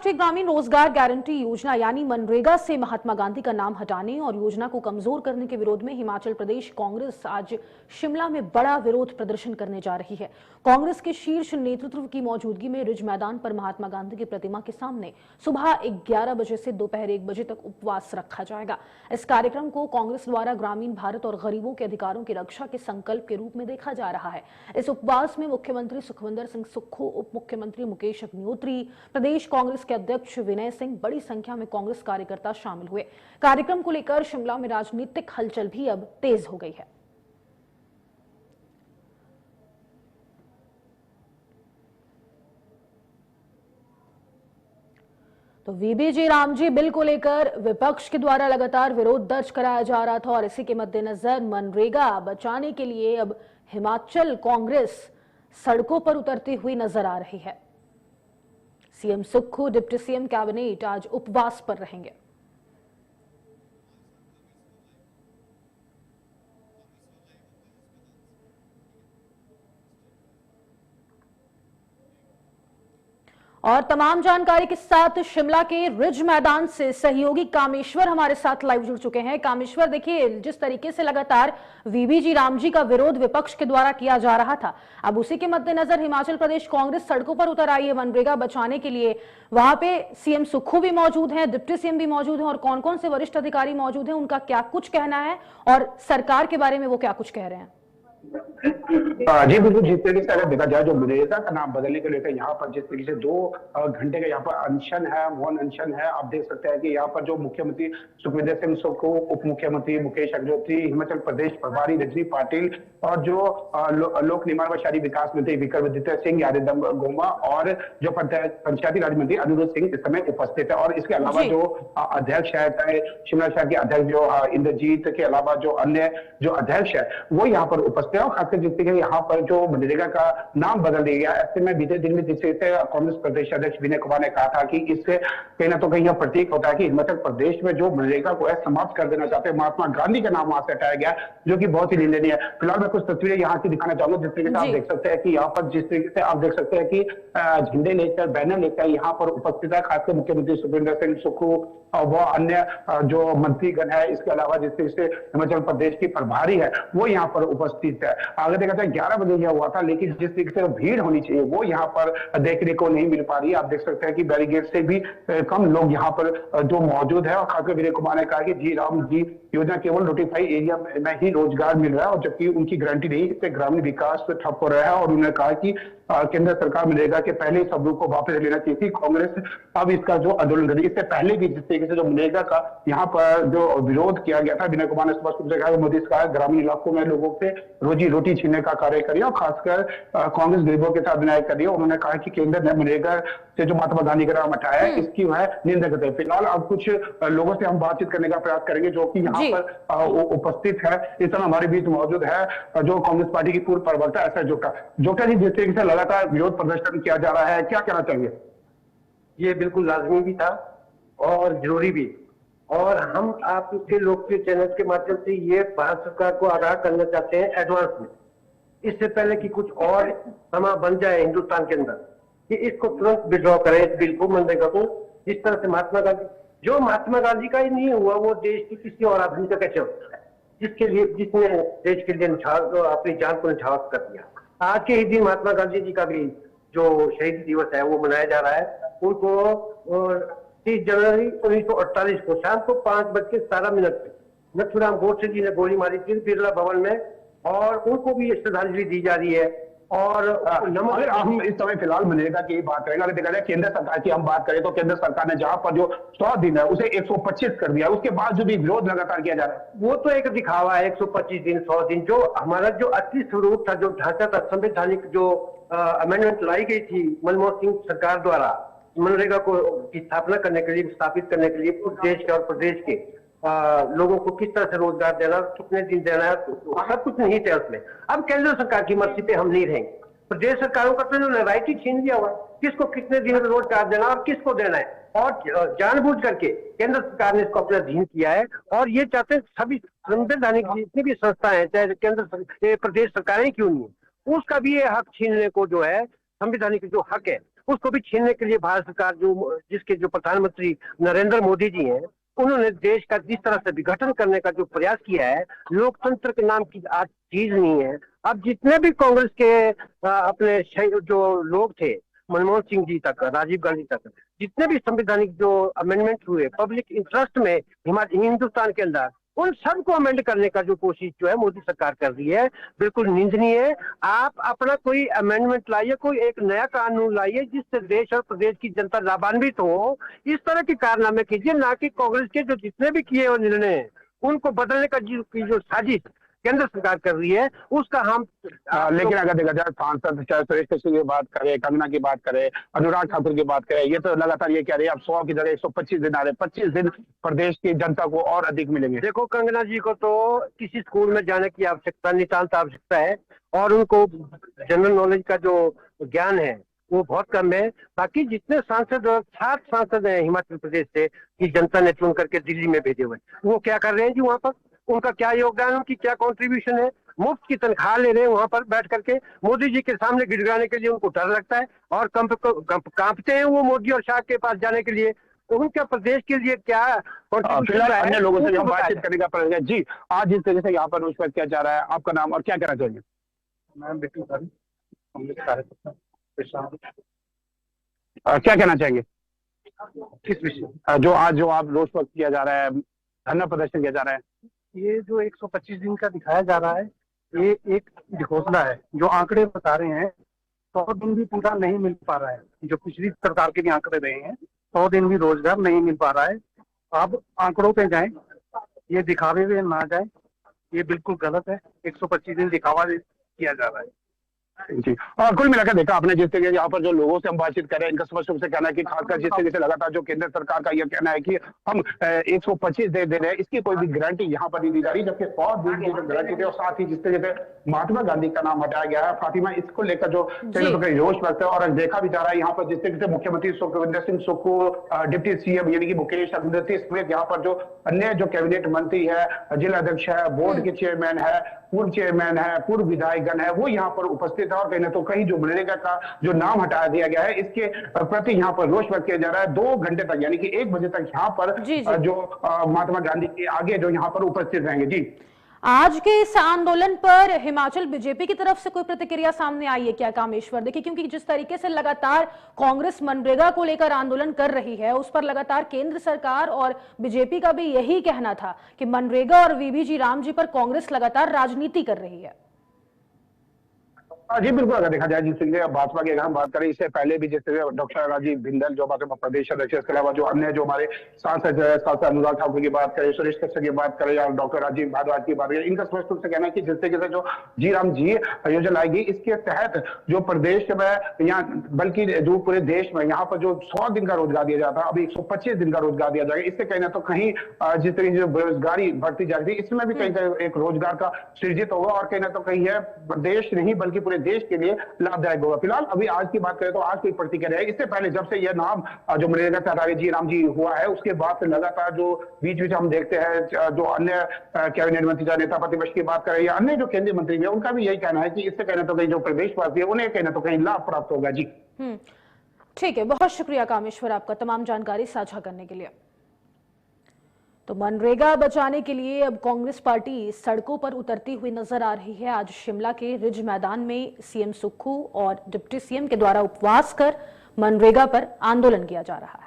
राष्ट्रीय ग्रामीण रोजगार गारंटी योजना यानी मनरेगा से महात्मा गांधी का नाम हटाने और योजना को कमजोर करने के विरोध में हिमाचल प्रदेश कांग्रेस आज शिमला में बड़ा विरोध प्रदर्शन करने जा रही है। कांग्रेस के शीर्ष नेतृत्व की मौजूदगी में रिज मैदान पर महात्मा गांधी की प्रतिमा के सामने सुबह 11 बजे से दोपहर 1 बजे तक उपवास रखा जाएगा। इस कार्यक्रम को कांग्रेस द्वारा ग्रामीण भारत और गरीबों के अधिकारों की रक्षा के संकल्प के रूप में देखा जा रहा है। इस उपवास में मुख्यमंत्री सुखविंदर सिंह सुक्खू, उप मुख्यमंत्री मुकेश अग्निहोत्री, प्रदेश कांग्रेस के अध्यक्ष विनय सिंह, बड़ी संख्या में कांग्रेस कार्यकर्ता शामिल हुए। कार्यक्रम को लेकर शिमला में राजनीतिक हलचल भी अब तेज हो गई है। तो वीबीजी रामजी बिल को लेकर विपक्ष के द्वारा लगातार विरोध दर्ज कराया जा रहा था और इसी के मद्देनजर मनरेगा बचाने के लिए अब हिमाचल कांग्रेस सड़कों पर उतरती हुई नजर आ रही है। CM Sukhu, deputy CM cabinet आज उपवास पर रहेंगे। और तमाम जानकारी के साथ शिमला के रिज मैदान से सहयोगी कामेश्वर हमारे साथ लाइव जुड़ चुके हैं। कामेश्वर, देखिए जिस तरीके से लगातार वीबीजी रामजी का विरोध विपक्ष के द्वारा किया जा रहा था, अब उसी के मद्देनजर हिमाचल प्रदेश कांग्रेस सड़कों पर उतर आई है मनरेगा बचाने के लिए। वहां पे सीएम सुक्खू भी मौजूद हैं, डिप्टी सीएम भी मौजूद हैं और कौन कौन से वरिष्ठ अधिकारी मौजूद हैं, उनका क्या कुछ कहना है और सरकार के बारे में वो क्या कुछ कह रहे हैं? जी बिल्कुल, जिस तरीके से अगर देखा जाए जो मनरेगा का नाम बदलने को लेकर यहाँ पर जिस तरीके से 2 घंटे का यहाँ पर अनशन है, मौन अनशन है। आप देख सकते हैं कि यहाँ पर जो मुख्यमंत्री सुखविंदर सिंह सुक्खू, उप मुख्यमंत्री मुकेश अग्निहोत्री, हिमाचल प्रदेश प्रभारी रजनी पाटिल और जो लोक निर्माण व शहरी विकास मंत्री विक्रमादित्य सिंह यादव गोमा और जो पंचायती राज मंत्री अनिरुद्ध सिंह इस समय उपस्थित है। और इसके अलावा जो अध्यक्ष है, चाहे शिमला शहर के अध्यक्ष जो इंद्रजीत के अलावा जो अन्य जो अध्यक्ष है वो यहाँ पर उपस्थित है। खासकर जिस तरीके यहाँ पर जो मनरेगा का नाम बदल दिया गया, ऐसे में बीते दिन में जिस तरीके से कांग्रेस प्रदेश अध्यक्ष विनय कुमार ने कहा था कि इससे कहीं ना तो कहीं यह प्रतीक होता है कि हिमाचल प्रदेश में जो मनरेगा को है समाप्त कर देना चाहते हैं। महात्मा गांधी का नाम वहां से हटाया गया, जो कि बहुत ही निंदनीय है। फिलहाल मैं कुछ तस्वीरें यहाँ की दिखाना चाहूंगा जिस तरीके से आप देख सकते हैं कि यहाँ पर जिस तरीके से आप देख सकते हैं कि झंडे लेकर, बैनर लेकर यहाँ पर उपस्थित है खासकर मुख्यमंत्री सुखविंदर सिंह सुक्खू और वो अन्य जो मंत्रीगण है। इसके अलावा जिस तरीके से हिमाचल प्रदेश की प्रभारी है वो यहाँ पर उपस्थित है। आगे देखा जाए 11 बजे यह हुआ था, लेकिन जिस तरीके से भीड़ होनी चाहिए वो यहाँ पर देखने को नहीं मिल पा रही है। आप देख सकते हैं कि बैरिकेड से भी कम लोग यहाँ पर जो मौजूद है। और खासकर विनय कुमार ने कहा कि जी राम जी योजना केवल नोटिफाइड एरिया में ही रोजगार मिल रहा है और जबकि उनकी गारंटी नहीं, इससे ग्रामीण विकास ठप हो रहा है। और उन्होंने कहा कि केंद्र सरकार मनरेगा के पहले ही सबूत को वापस लेना चाहिए थी। कांग्रेस अब इसका जो आंदोलन करी, इससे पहले भी जिस तरीके से जो मनरेगा का यहाँ पर जो विरोध किया गया था, विनय कुमार ने स्पष्ट रूप से कहा मोदी सरकार ग्रामीण इलाकों में लोगों से रोजी रोटी छीनने का कार्य करी और खासकर कांग्रेस गरीबों के साथ अन्याय करी। उन्होंने कहा कि केंद्र ने मनरेगा से जो महात्मा गांधी का नाम हटाया है इसकी वह निंदा करते हैं। फिलहाल अब कुछ लोगों से हम बातचीत करने का प्रयास करेंगे जो कि यहाँ पर उपस्थित है। इस समय हमारे बीच मौजूद है जो कांग्रेस पार्टी की पूर्व प्रवक्ता एस एस जोटा। जोटा जी, जिस तरीके से लगातार विरोध प्रदर्शन किया जा रहा है, क्या कहना चाहिए? ये बिल्कुल लाजमी भी था और जरूरी भी, और हम आपके लोकप्रिय चैनल के माध्यम से ये भारत सरकार को आगाह करना चाहते हैं एडवांस में, इससे पहले कि कुछ और समा बन जाए हिंदुस्तान के अंदर, कि इसको तुरंत विड्रॉ करें इस बिल को, मनरेगा को। जिस तरह से महात्मा गांधी का ही नहीं हुआ वो देश की किसी और आदमी का कैसे होता है, जिसने देश के लिए अपनी जान को न्यौछावर कर दिया। आज के ही दिन महात्मा गांधी जी का भी जो शहीद दिवस है वो मनाया जा रहा है। उनको 30 जनवरी 1948 को शाम को 5:17 पे नथुराम गोडसे जी ने गोली मारी थी बिरला भवन में, और उनको भी श्रद्धांजलि दी जा रही है। और अगर हम इस समय फिलहाल मनरेगा की बात करेंगे, अगर देखा जाए केंद्र सरकार की हम बात करें तो केंद्र सरकार ने जहां पर जो 100 दिन है उसे 125 कर दिया, उसके बाद जो भी विरोध लगातार किया जा रहा है वो तो एक दिखावा है। 125 दिन 100 दिन जो हमारा जो असली स्वरूप था, जो ढांचा था, संवैधानिक जो अमेंडमेंट लाई गई थी मनमोहन सिंह सरकार द्वारा मनरेगा को की स्थापना करने के लिए, स्थापित करने के लिए देश के और प्रदेश के लोगों को किस तरह से रोजगार देना, कितने दिन देना है, सब कुछ नहीं थे उसमें। अब केंद्र सरकार की मर्जी पे हम नहीं रहेंगे। प्रदेश सरकारों का तो इन्होंने राइट ही छीन लिया हुआ, किसको कितने दिन में रोजगार देना और किसको देना है। और जानबूझ करके केंद्र सरकार ने इसको अपने अधीन किया है और ये चाहते हैं सभी संवैधानिक जितनी भी संस्थाएं हैं, चाहे केंद्र प्रदेश सरकारें क्यों नहीं, उसका भी ये हक छीनने को जो है संवैधानिक जो हक है उसको भी छीनने के लिए भारत सरकार जिसके जो प्रधानमंत्री नरेंद्र मोदी जी हैं, उन्होंने देश का जिस तरह से विघटन करने का जो प्रयास किया है, लोकतंत्र के नाम की आज चीज नहीं है। अब जितने भी कांग्रेस के अपने जो लोग थे, मनमोहन सिंह जी तक, राजीव गांधी तक, जितने भी संवैधानिक जो अमेंडमेंट हुए पब्लिक इंटरेस्ट में हिंदुस्तान के अंदर, उन सबको अमेंड करने का जो कोशिश जो है मोदी सरकार कर रही है, बिल्कुल निंदनीय है। आप अपना कोई अमेंडमेंट लाइए, कोई एक नया कानून लाइए जिससे देश और प्रदेश की जनता लाभान्वित हो। इस तरह के कारनामे कीजिए, ना कि कांग्रेस के जो जितने भी किए हुए निर्णय उनको बदलने का जो साजिश केंद्र सरकार कर रही है, उसका हम लेकिन अगर देखा जाए सांसद चाहे सुरेश कश्यप की बात करें, कंगना की बात करें, अनुराग ठाकुर की बात करें, ये तो लगातार ये कह रहे हैं अब 100 की जगह 125 दिन आ रहे, 25 दिन प्रदेश की जनता को और अधिक मिलेंगे। देखो, कंगना जी को तो किसी स्कूल में जाने की आवश्यकता, नितांत आवश्यकता है, और उनको जनरल नॉलेज का जो ज्ञान है वो बहुत कम है। बाकी जितने सांसद, 7 सांसद हैं हिमाचल प्रदेश से की जनता ने चुन करके दिल्ली में भेजे हुए, वो क्या कर रहे हैं जी वहां पर? उनका क्या योगदान, उनकी क्या कंट्रीब्यूशन है? मुफ्त की तनख्वाह ले रहे हैं वहां पर बैठ करके। मोदी जी के सामने गिड़गिड़ाने के लिए उनको डर लगता है और कांपते हैं वो मोदी और शाह के पास जाने के लिए। तो उनका प्रदेश के लिए क्या फिलहाल अन्य लोगों से हम बातचीत करने का प्रयास करें। जी, आज जिस तरह से यहाँ पर रोष व्यक्त किया जा रहा है, आपका नाम और क्या कहना चाहिए? मैं बिट्टू सर, कांग्रेस कार्यकर्ता। क्या कहना चाहेंगे किस विषय? जो आप रोष व्यक्त किया जा रहा है, धरना प्रदर्शन किया जा रहा है? ये जो 125 दिन का दिखाया जा रहा है, ये एक घोषणा है। जो आंकड़े बता रहे हैं 100 दिन भी पूरा नहीं मिल पा रहा है। जो पिछली सरकार के भी आंकड़े रहे हैं, 100 दिन भी रोजगार नहीं मिल पा रहा है। अब आंकड़ों पे जाएं, ये दिखावे में ना जाए, ये बिल्कुल गलत है। 125 दिन दिखावा किया जा रहा है जी। और कुल मिलाकर देखा आपने जिस तरीके यहाँ पर जो लोगों से हम बातचीत कर रहे हैं, इनका स्पष्ट रूप से कहना है कि खासकर जिस तरीके से लगातार जो केंद्र सरकार का यह कहना है कि हम 125 दे रहे हैं, इसकी कोई भी गारंटी यहाँ पर नहीं दी जा रही, जबकि 100 दिन की जो गारंटी थी, और साथ ही जिस तरीके से महात्मा गांधी का नाम हटाया गया है, फातिमा, इसको लेकर जो रोष व्यक्त है। और देखा भी जा रहा है यहाँ पर जिस तरीके से मुख्यमंत्री सुखविंदर सिंह सुक्खू, डिप्टी सीएम यानी कि मुकेश अग्निहोत्री समेत यहाँ पर जो अन्य जो कैबिनेट मंत्री है, जिला अध्यक्ष है, बोर्ड के चेयरमैन है, पूर्व चेयरमैन है, पूर्व विधायकगण है, वो यहाँ पर उपस्थित है। और कहीं ना तो कहीं जो मनरेगा का जो नाम हटा दिया गया है, इसके प्रति यहाँ पर रोष व्यक्त किया जा रहा है। 2 घंटे तक यानी कि 1 बजे तक यहाँ पर जो महात्मा गांधी के आगे जो यहाँ पर उपस्थित रहेंगे। जी, आज के इस आंदोलन पर हिमाचल बीजेपी की तरफ से कोई प्रतिक्रिया सामने आई है क्या कामेश्वर? देखिए, क्योंकि जिस तरीके से लगातार कांग्रेस मनरेगा को लेकर आंदोलन कर रही है, उस पर लगातार केंद्र सरकार और बीजेपी का भी यही कहना था कि मनरेगा और वीबीजी राम जी पर कांग्रेस लगातार राजनीति कर रही है। जी बिल्कुल, अगर देखा जाए जिस तरीके भाजपा की अगर हम बात करें, इससे पहले भी जिस तरह डॉक्टर राजीव बिंदल जो भाजपा प्रदेश अध्यक्ष, इसके अलावा जो अन्य जो हमारे सांसद अनुराग ठाकुर की बात करें, सुरेश कश्यप की बात करें या डॉक्टर राजीव भारद्वाज की बात करें, इनका स्पष्ट रूप से कहना है कि जिस तरीके से जो जी राम जी योजना आएगी, इसके तहत जो प्रदेश में यहाँ बल्कि जो पूरे देश में यहाँ पर जो 100 दिन का रोजगार दिया जाता है, अभी 125 दिन का रोजगार दिया जाएगा। इससे कहीं ना तो कहीं जिस तरीके से बेरोजगारी बढ़ती जा रही थी, इसमें भी कहीं एक रोजगार का सृजित होगा और कहीं ना तो कहीं है प्रदेश नहीं बल्कि पूरे देश के लिए लाभदायक होगा। फिलहाल अभी आज की बात करें तो आज कोई प्रतिक्रिया है, इससे पहले जब से यह नाम जो मनरेगा से हटा के जी राम जी हुआ है, उसके बाद से लगातार जो बीच बीच हम देखते हैं जो अन्य कैबिनेट मंत्री या नेता प्रतिपक्ष की बात करें या अन्य जो केंद्रीय मंत्री है, उनका भी यही कहना है कि इससे कहना तो कहीं जो प्रदेशवासी है उन्हें कहना तो कहीं लाभ प्राप्त होगा। जी ठीक है, बहुत शुक्रिया कामेश्वर आपका तमाम जानकारी साझा करने के लिए। तो मनरेगा बचाने के लिए अब कांग्रेस पार्टी सड़कों पर उतरती हुई नजर आ रही है। आज शिमला के रिज मैदान में सीएम सुक्खू और डिप्टी सीएम के द्वारा उपवास कर मनरेगा पर आंदोलन किया जा रहा है।